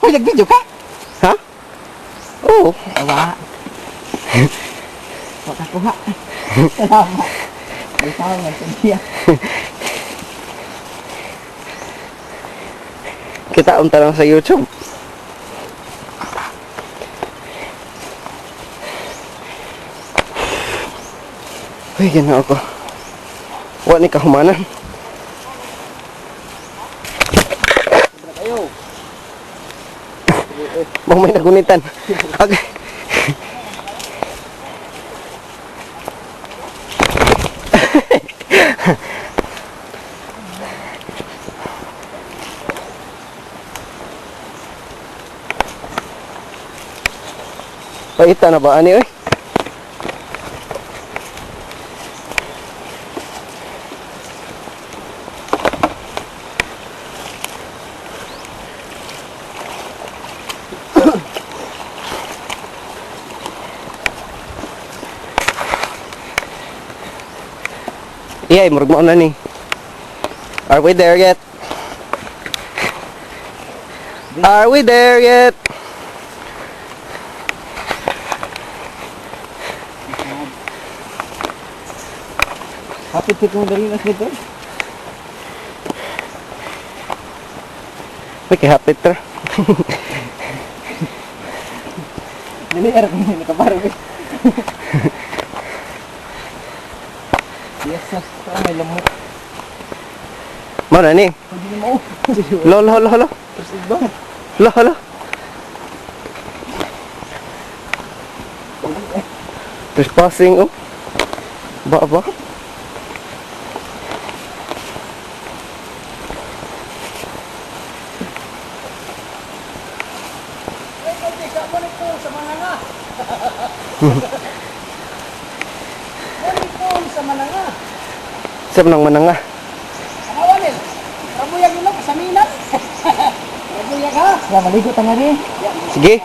Uy, nag-video ka? Ha? Oo. Awa. Wala kuha. Salamat. Bisaw nga siya. Kita unta lang sa YouTube. Uy, ganaw ko. Wa ni kahumanan. Ayo. Bang may nagunitan. Okay. Paita na ba ani oy? Yeah, murag mo na ni. Are we there yet? Are we there yet? Hapit ko dali na dito. May kahapit tra. Dili ara ko nakabaro. Yes, may lamok. Mana ni? Hindi mo. Lo. Terus ibang. Lo. Trespassing oh. Ba? Siapa nang menengah? Awalin. Rabuyag mo sa minan. Rabuyag ha. Ya maligo tanga ni. Sige.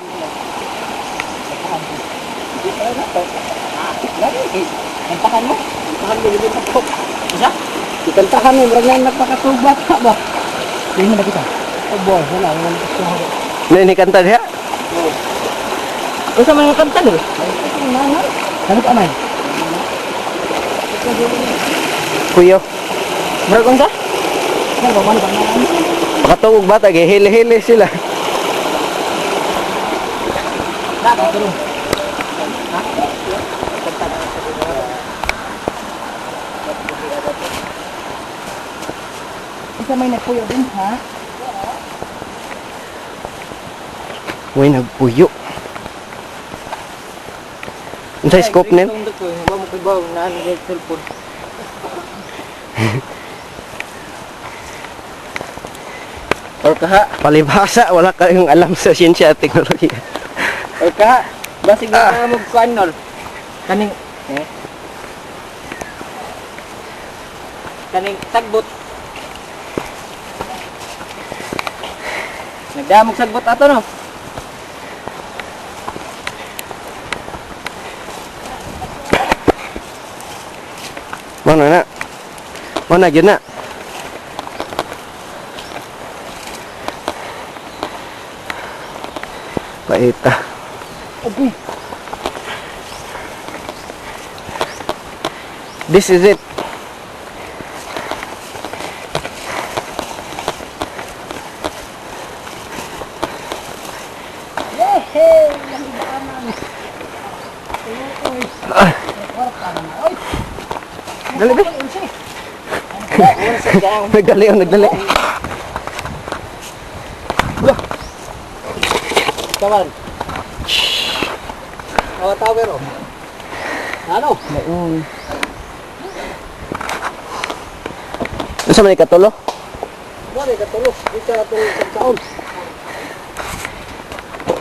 Lagi. Kantahan mo. Kantahan mo dito po. Isa? Kantahan mo murag na nagpakatubat ba? Tingnan na kita. Oh boy, wala nang kasi. Ini kanta dia. O sa mga kanta ni. Ano pa man? Kuyo. Murag unsa? Ano ba man ba? Makatungog bata gihili-hili sila. Dapat tulong. Isa may nagpuyo din, ha? Uy, nagpuyo. Unsay scope nin? Wa mo kay bawo na ang cellphone. Or kaha, Palibhasa, wala kayong alam sa siyensya at teknolohiya. or kaha, basig na mo kuan nol. Kaning kaning sagbot. Nagdamog sagbot ato no. Mana yun na? Paita. Okay. This is it. Dali ba? Nagdali. Kawan. Awa tower oh. Ano? Sa man ikatulo? Wala ka tulog. Ito atong taon.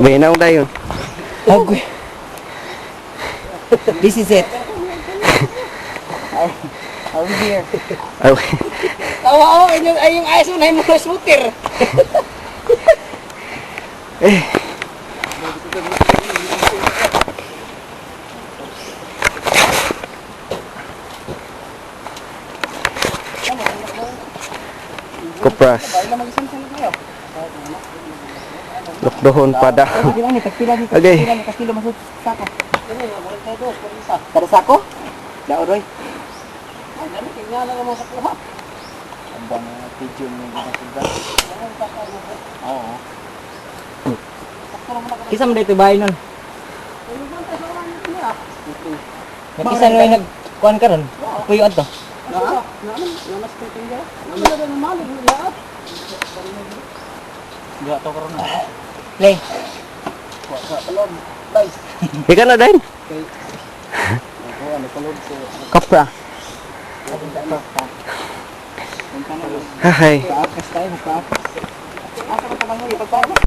Binaw dayon. Okay. This is it. Are we here? Tawa ay yung ayos mo na yung mga shooter. Kopras. Dokdohon pada. Tagpila ni, Okay. kilo masuk sako. Ini boleh tayo do, isa. Kada sako? Daoroy. Ano tingnan na mo sa kuha? Abang pigeon ni kita sudah. Oo. Kisa mo dito bahay nun? Nakisa nyo yung nagkuhan ka ron? Puyo ato? Namas ko tingga. Namas ko na mali. Diha to karon na. Lay. Kalom. Lay. Ika na din. Ano kalom ko? Kapra. Hay. Akas tayo, akas. Asa ka pa lang yung ipagpapas?